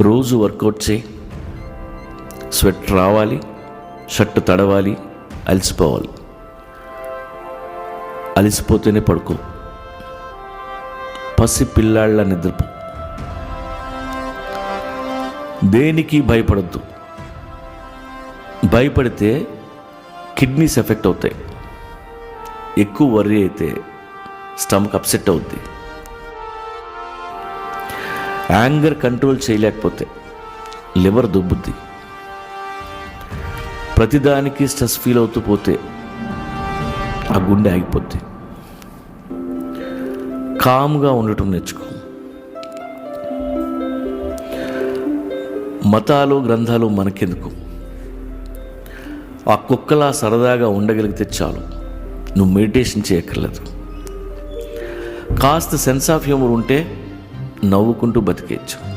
రోజు వర్కౌట్ చేయి, స్వెట్ రావాలి, షర్ట్ తడవాలి, అలసిపోవాలి. అలసిపోతేనే పడుకో, పసి పిల్లాళ్ళ నిద్రపో. దేనికి భయపడద్దు. భయపడితే కిడ్నీస్ ఎఫెక్ట్ అవుతాయి. ఎక్కువ వర్రీ అయితే స్టమక్ అప్సెట్ అవుద్ది. యాంగర్ కంట్రోల్ చేయలేకపోతే లివర్ దుబ్బుద్ది. ప్రతిదానికి స్ట్రెస్ ఫీల్ అవుతూ పోతే ఆ గుండె ఆగిపోద్ది. కామ్గా ఉండటం నేర్చుకో. మతాలు గ్రంథాలు మనకెందుకు? ఆ కుక్కలా సరదాగా ఉండగలిగితే చాలు. నువ్వు మెడిటేషన్ చేయక్కర్లేదు. కాస్త సెన్స్ ఆఫ్ హ్యూమర్ ఉంటే నవ్వుకుంటూ బతికేయచ్చు.